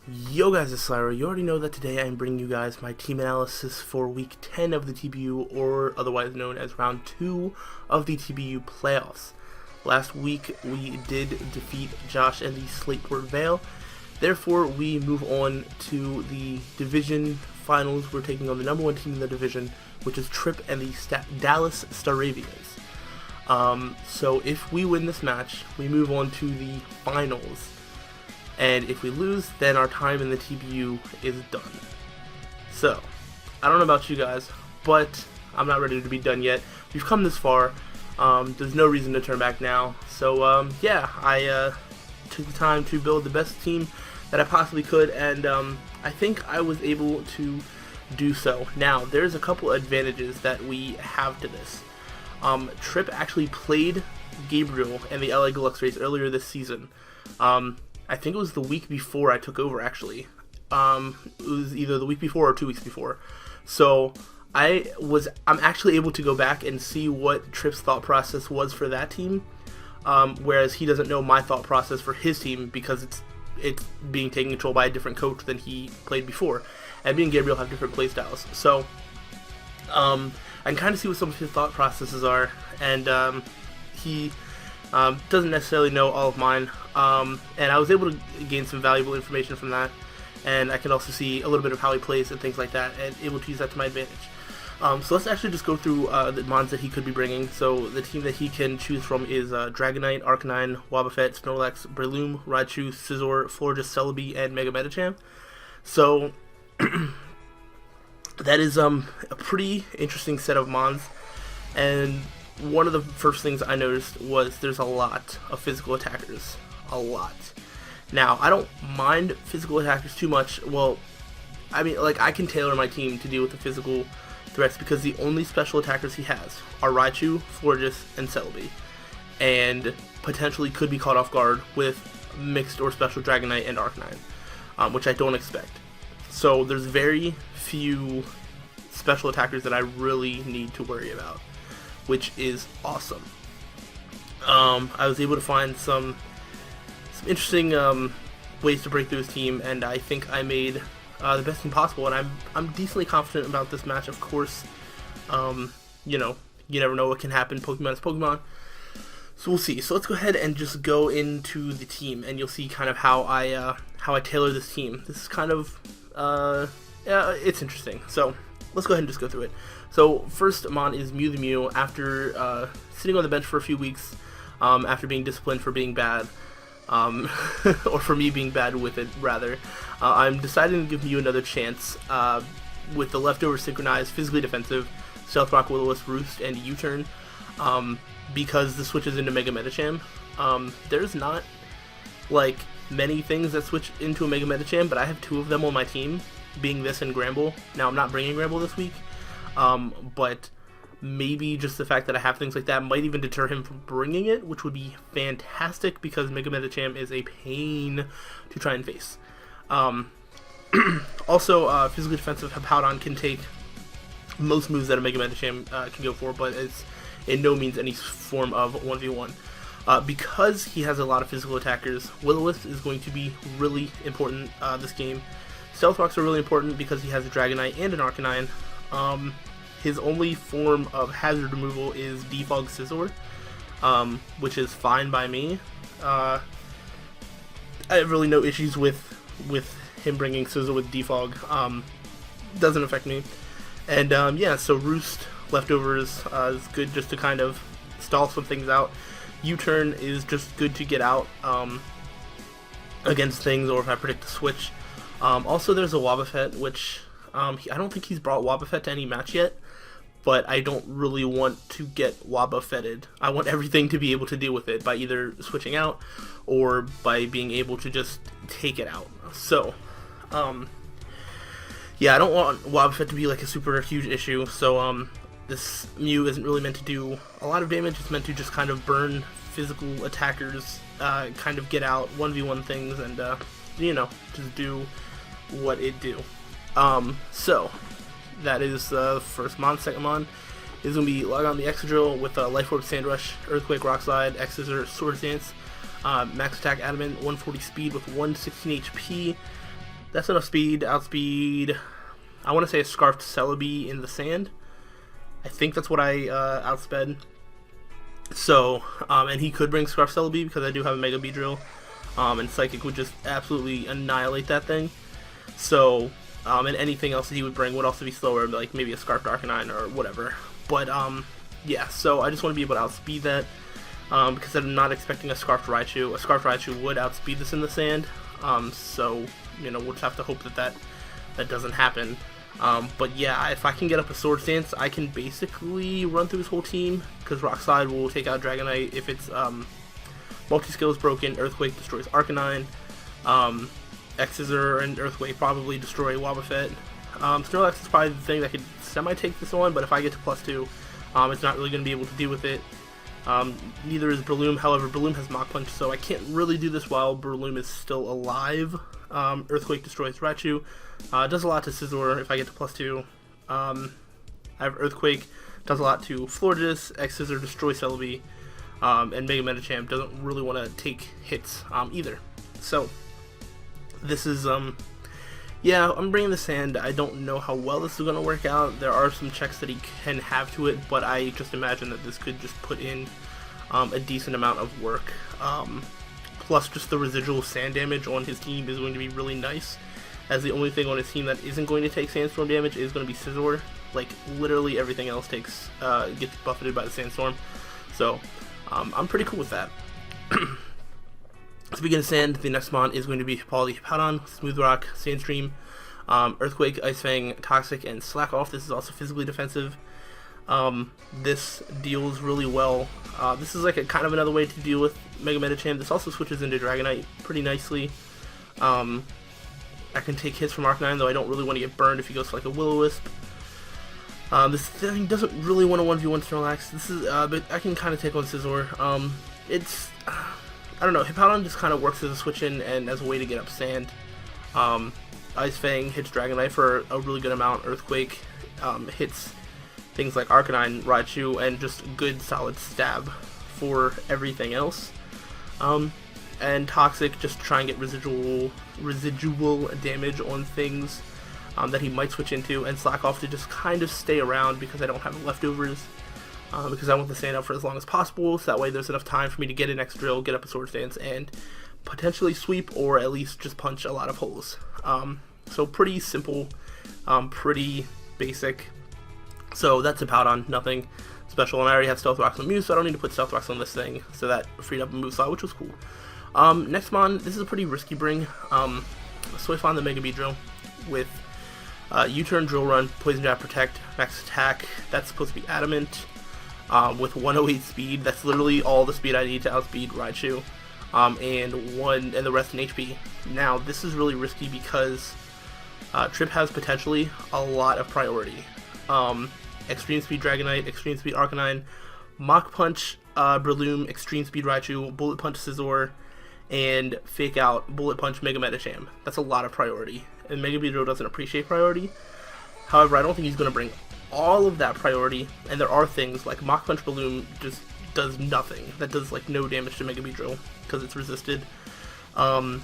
Yo guys, it's Slyroh. You already know that today I'm bringing you guys my team analysis for week 10 of the TBU, or otherwise known as round 2 of the TBU playoffs. Last week we did defeat Josh and the Slateport Vale. Therefore, we move on to the division finals. We're taking on the number 1 team in the division, which is Trip and the Dallas Staravias. So if we win this match, we move on to the finals. And if we lose, then our time in the TBU is done. So, I don't know about you guys, but I'm not ready to be done yet. We've come this far. There's no reason to turn back now. So, yeah, I took the time to build the best team that I possibly could, and I think I was able to do so. Now, there's a couple advantages that we have to this. Trip actually played Gabriel and the LA Galuxrays earlier this season. I think it was the week before I took over, actually. It was either the week before or 2 weeks before. So I'm actually able to go back and see what Trip's thought process was for that team, whereas he doesn't know my thought process for his team because it's being taken control by a different coach than he played before, and me and Gabriel have different play styles. So I can kind of see what some of his thought processes are, and he doesn't necessarily know all of mine, and I was able to gain some valuable information from that, and I can also see a little bit of how he plays and things like that, and able to use that to my advantage. So let's actually just go through the mons that he could be bringing. So the team that he can choose from is Dragonite, Arcanine, Wobbuffet, Snorlax, Breloom, Raichu, Scizor, Florges, Celebi, and Mega Medicham. So that is a pretty interesting set of mons, and one of the first things I noticed was there's a lot of physical attackers. A lot. Now, I don't mind physical attackers too much. Well, I mean, like, I can tailor my team to deal with the physical threats because the only special attackers he has are Raichu, Florges, and Celebi. And potentially could be caught off guard with mixed or special Dragonite and Arcanine, which I don't expect. So there's very few special attackers that I really need to worry about, which is awesome. I was able to find some interesting ways to break through his team, and I think I made the best team possible, and I'm decently confident about this match. Of course, you know, you never know what can happen. Pokemon is Pokemon. So we'll see. So let's go ahead and just go into the team, and you'll see kind of how I tailor this team. This is kind of yeah, it's interesting. So let's go ahead and just go through it. So first mon is Mew the Mew. After sitting on the bench for a few weeks, after being disciplined for being bad, or for me being bad with it rather, I'm deciding to give Mew another chance with the leftover synchronized, physically defensive, Stealth Rock, Will-O-Wisp, Roost, and U-Turn, because this switches into Mega Medicham. There's not like many things that switch into a Mega Medicham, but I have 2 of them on my team, being this and Gramble. Now, I'm not bringing Gramble this week, but maybe just the fact that I have things like that might even deter him from bringing it, which would be fantastic because Mega Medicham is a pain to try and face. Also, physically defensive Hippowdon can take most moves that a Mega Medicham can go for, but it's in no means any form of 1v1. Because he has a lot of physical attackers, Will-O-Wisp is going to be really important this game. Stealth Rocks are really important because he has a Dragonite and an Arcanine. His only form of hazard removal is Defog Scizor, which is fine by me. I have really no issues with him bringing Scizor with Defog. Doesn't affect me. And yeah, so Roost leftovers is good just to kind of stall some things out. U-Turn is just good to get out against things, or if I predict a switch. Also, there's a Wobbuffet, which I don't think he's brought Wobbuffet to any match yet, but I don't really want to get Wobbuffetted. I want everything to be able to deal with it by either switching out or by being able to just take it out. So, yeah, I don't want Wobbuffet to be like a super huge issue, so this Mew isn't really meant to do a lot of damage. It's meant to just kind of burn physical attackers, kind of get out 1v1 things, and you know, just do what it do. So that is the first mon. Second mon is going to be Logon the Excadrill with Life Orb, Sand Rush, Earthquake, Rock Slide, X-Scissor, Sword Dance, max attack Adamant, 140 speed with 116 HP. That's enough speed, outspeed, I want to say a Scarfed Celebi in the sand. I think that's what I outsped. So, and he could bring Scarfed Celebi because I do have a Mega Beedrill. And Psychic would just absolutely annihilate that thing. So, and anything else that he would bring would also be slower, like maybe a Scarfed Arcanine or whatever. But, yeah, so I just want to be able to outspeed that. Because I'm not expecting a Scarfed Raichu. A Scarfed Raichu would outspeed this in the sand. So, you know, we'll just have to hope that that doesn't happen. But yeah, if I can get up a Sword Stance, I can basically run through his whole team, because Rock Slide will take out Dragonite. If it's Multi-Skill is broken, Earthquake destroys Arcanine. X-Scissor and Earthquake probably destroy Wobbuffet. Snorlax is probably the thing that could semi-take this on, but if I get to +2, it's not really going to be able to deal with it. Neither is Breloom. However, Breloom has Mach Punch, so I can't really do this while Breloom is still alive. Earthquake destroys Raichu. Does a lot to Scizor if I get to +2. I have Earthquake, does a lot to Florges. X-Scissor destroys Celebi. And Mega Medicham doesn't really want to take hits either. So, this is, yeah, I'm bringing the sand. I don't know how well this is going to work out. There are some checks that he can have to it, but I just imagine that this could just put in a decent amount of work. Plus, just the residual sand damage on his team is going to be really nice, as the only thing on his team that isn't going to take sandstorm damage is going to be Scizor. Like, literally everything else gets buffeted by the sandstorm. So, I'm pretty cool with that. Speaking of sand, the next mon is going to be Hippowdon, Smooth Rock, Sandstream, Earthquake, Ice Fang, Toxic, and Slack Off. This is also physically defensive. This deals really well. This is like a kind of another way to deal with Mega Medicham. This also switches into Dragonite pretty nicely. I can take hits from Arcanine, though I don't really want to get burned if he goes for like a Will-O-Wisp. This thing doesn't really want to 1v1 Snorlax. This is, but I can kind of take on Scizor. It's, I don't know, Hippowdon just kind of works as a switch-in and as a way to get up sand. Ice Fang hits Dragonite for a really good amount. Earthquake hits things like Arcanine, Raichu, and just good solid stab for everything else. And Toxic just try and get residual damage on things that he might switch into, and Slack Off to just kind of stay around because I don't have leftovers, because I want the sand out for as long as possible, so that way there's enough time for me to get an X-Drill, get up a Sword Stance, and potentially sweep, or at least just punch a lot of holes. So pretty simple, pretty basic. So that's Hippowdon, nothing special, and I already have Stealth Rocks on Mew, so I don't need to put Stealth Rocks on this thing, so that freed up a move slot, which was cool. Next mon, this is a pretty risky bring. Soifon the Mega Beedrill with U-Turn, Drill Run, Poison Jab, Protect, Max Attack. That's supposed to be Adamant. With 108 speed, that's literally all the speed I need to outspeed Raichu. And the rest in HP. Now, this is really risky because Trip has potentially a lot of priority. Extreme Speed Dragonite, Extreme Speed Arcanine, Mach Punch Breloom, Extreme Speed Raichu, Bullet Punch Scizor, and Fake Out Bullet Punch Mega Medicham. That's a lot of priority, and Mega Beedrill doesn't appreciate priority. However, I don't think he's going to bring all of that priority, and there are things like Mach Punch Breloom just does nothing. That does like no damage to Mega Beedrill because it's resisted. And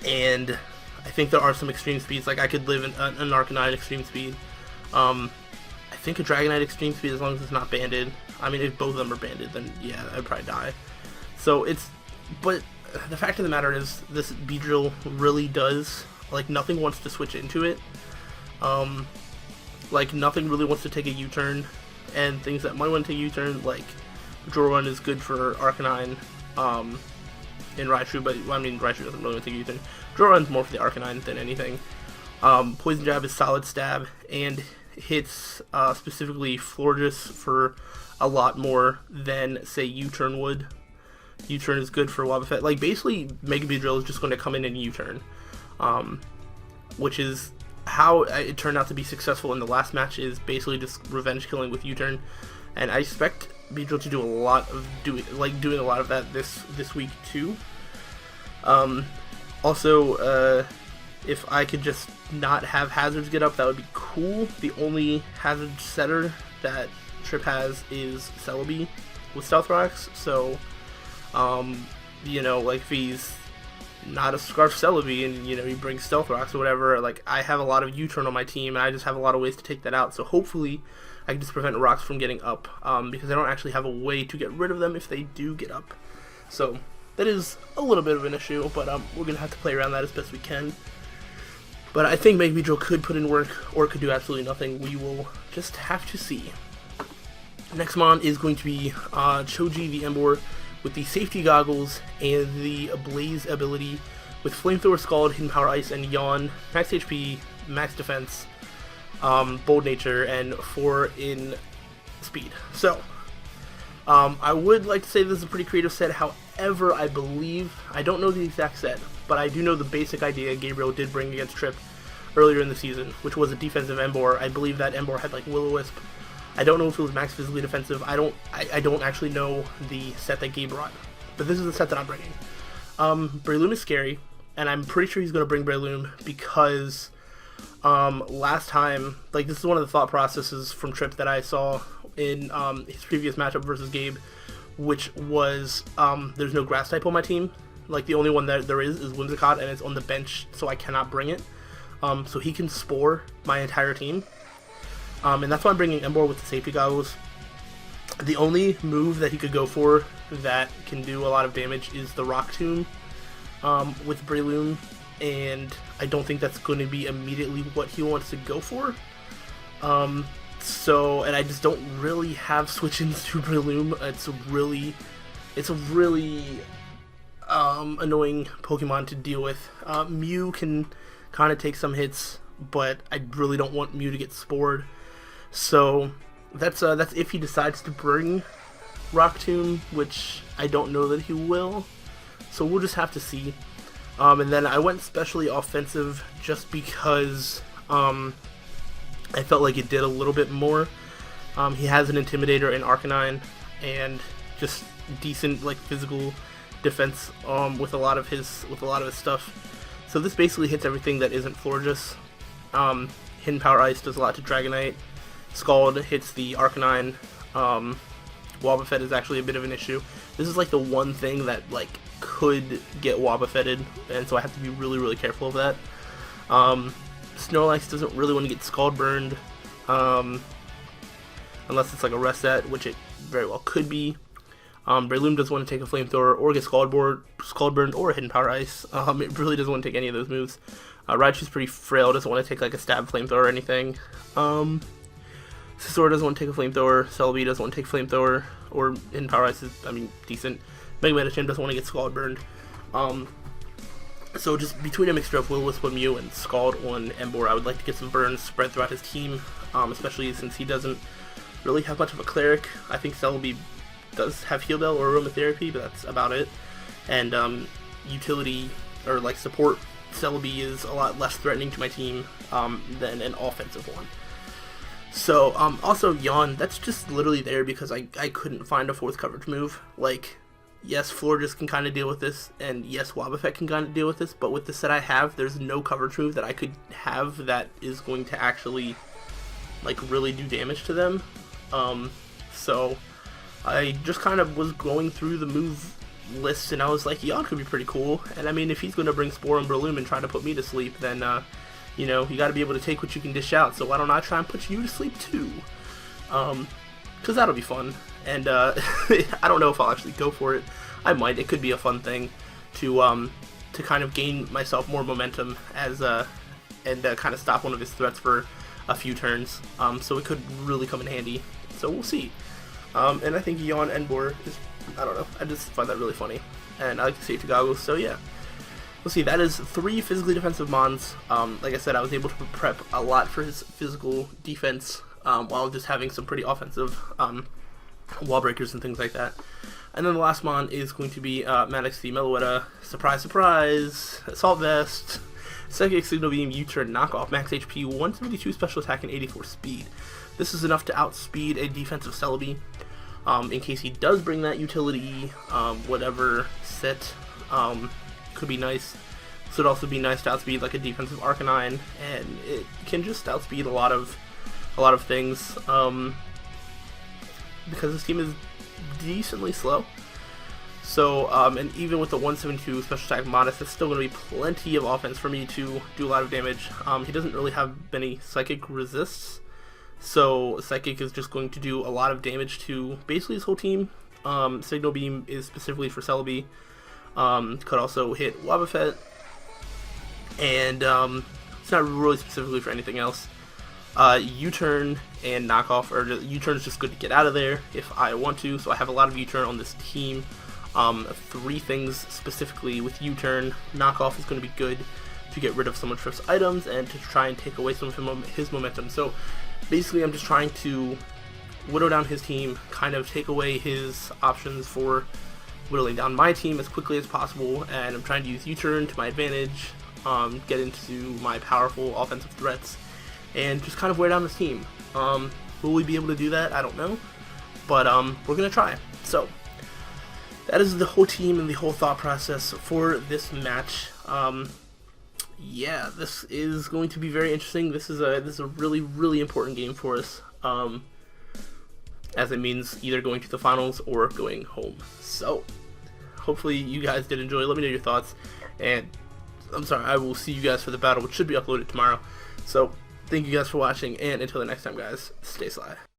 I think there are some extreme speeds, like I could live in an Arcanine extreme speed. I think a Dragonite extreme speed, as long as it's not banded. I mean, if both of them are banded, then yeah, I'd probably die. So it's, but the fact of the matter is, this Beedrill really does, like, nothing wants to switch into it. Like, nothing really wants to take a U-turn, and things that might want to take a U-turn, like, Drill Run is good for Arcanine, in Raichu, but, I mean, Raichu doesn't really want to take a U-turn. Drill Run's more for the Arcanine than anything. Poison Jab is solid stab, and hits, specifically Florges for a lot more than, say, U-turn would. U-turn is good for Wobbuffet. Like, basically, Mega Beedrill is just going to come in and U-turn, which is how it turned out to be successful in the last match, is basically just revenge killing with U-turn, and I expect Beedrill to do a lot of doing a lot of that this week too. Also, if I could just not have hazards get up, that would be cool. The only hazard setter that Trip has is Celebi with Stealth Rocks, so you know, like if he's not a Scarf Celebi, and you know, he brings Stealth Rocks or whatever. Like, I have a lot of U-turn on my team, and I just have a lot of ways to take that out. So hopefully I can just prevent rocks from getting up, because I don't actually have a way to get rid of them if they do get up. So that is a little bit of an issue, but we're gonna have to play around that as best we can. But I think Mega Beedrill could put in work, or it could do absolutely nothing. We will just have to see. Next mon is going to be Choji the Emboar with the Safety Goggles and the Blaze ability with Flamethrower, Scald, Hidden Power Ice, and Yawn, max HP, max defense, Bold Nature, and 4 in speed. So, I would like to say this is a pretty creative set. However, I believe, I don't know the exact set, but I do know the basic idea Gabriel did bring against Trip earlier in the season, which was a defensive Emboar. I believe that Emboar had like Will-O-Wisp. I don't know if it was max physically defensive. I don't actually know the set that Gabe brought, but this is the set that I'm bringing. Breloom is scary, and I'm pretty sure he's going to bring Breloom because last time, like, this is one of the thought processes from Trip that I saw in his previous matchup versus Gabe, which was there's no grass type on my team. Like, the only one that there is Whimsicott, and it's on the bench, so I cannot bring it. So he can spore my entire team. And that's why I'm bringing Emboar with the Safety Goggles. The only move that he could go for that can do a lot of damage is the Rock Tomb with Breloom, and I don't think that's going to be immediately what he wants to go for. And I just don't really have switch-ins to Breloom. It's a really annoying Pokemon to deal with. Mew can kind of take some hits, but I really don't want Mew to get spored. So that's if he decides to bring Rock Tomb, which I don't know that he will. So we'll just have to see. And then I went specially offensive just because I felt like it did a little bit more. He has an Intimidator in Arcanine and just decent like physical defense with a lot of his stuff. So this basically hits everything that isn't Florges. Hidden Power Ice does a lot to Dragonite. Scald hits the Arcanine. Wobbuffet is actually a bit of an issue. This is like the one thing that like could get Wobbuffetted, and so I have to be really, really careful of that. Snorlax doesn't really want to get Scald burned, unless it's like a rest set, which it very well could be. Breloom doesn't want to take a Flamethrower or get Scald burned or a Hidden Power Ice. It really doesn't want to take any of those moves. Raichu's pretty frail, doesn't want to take like a Stab Flamethrower or anything. Scizor doesn't want to take a Flamethrower, Celebi doesn't want to take Flamethrower, or Hidden Power Ice is, decent. Mega Medicham doesn't want to get Scald burned. So just between a mixture of Will-O-Wisp on Mew and Scald on Emboar, I would like to get some burns spread throughout his team, especially since he doesn't really have much of a Cleric. I think Celebi does have Heal Bell or Aromatherapy, but that's about it. And utility, or like support, Celebi is a lot less threatening to my team than an offensive one. So, also Yawn, that's just literally there because I couldn't find a fourth coverage move. Like, yes, Florges can kind of deal with this, and yes, Wobbuffet can kind of deal with this, but with the set I have, there's no coverage move that I could have that is going to actually, like, really do damage to them. So, I just kind of was going through the move list, and I was like, Yawn could be pretty cool, and I mean, if he's going to bring Spore and Breloom and try to put me to sleep, then, you know, you got to be able to take what you can dish out, so why don't I try and put you to sleep too? Because that'll be fun, and I don't know if I'll actually go for it. I might. It could be a fun thing to kind of gain myself more momentum as and kind of stop one of his threats for a few turns. So it could really come in handy. So we'll see. And I think Yawn Emboar is, I don't know, I just find that really funny, and I like the Safety Goggles. So yeah. We'll see, that is 3 physically defensive mons. Like I said, I was able to prep a lot for his physical defense while just having some pretty offensive wall breakers and things like that. And then the last mon is going to be Maddox the Meloetta. Surprise, surprise! Assault Vest, Psychic Signal Beam, U-Turn, Knockoff, max HP, 172 special attack, and 84 speed. This is enough to outspeed a defensive Celebi. In case he does bring that utility, whatever set. Could be nice. This would also be nice to outspeed like a defensive Arcanine, and it can just outspeed a lot of things. Because this team is decently slow. So, and even with the 172 special attack Modest, it's still going to be plenty of offense for me to do a lot of damage. He doesn't really have many psychic resists, so psychic is just going to do a lot of damage to basically his whole team. Signal Beam is specifically for Celebi. Could also hit Wobbuffet, and it's not really specifically for anything else. U-turn and knockoff, or U-turn is just good to get out of there if I want to, so I have a lot of U-turn on this team. 3 things specifically with U-turn. Knockoff is going to be good to get rid of some of Triff's items and to try and take away some of his momentum. So basically I'm just trying to whittle down his team, kind of take away his options for whittling down my team as quickly as possible, and I'm trying to use U-turn to my advantage, get into my powerful offensive threats, and just kind of wear down this team. Will we be able to do that? I don't know, but we're going to try. So that is the whole team and the whole thought process for this match. Yeah, this is going to be very interesting. This is a really important game for us, as it means either going to the finals or going home. So hopefully you guys did enjoy. Let me know your thoughts, and I will see you guys for the battle, which should be uploaded tomorrow. So thank you guys for watching, and until the next time, guys, stay sly.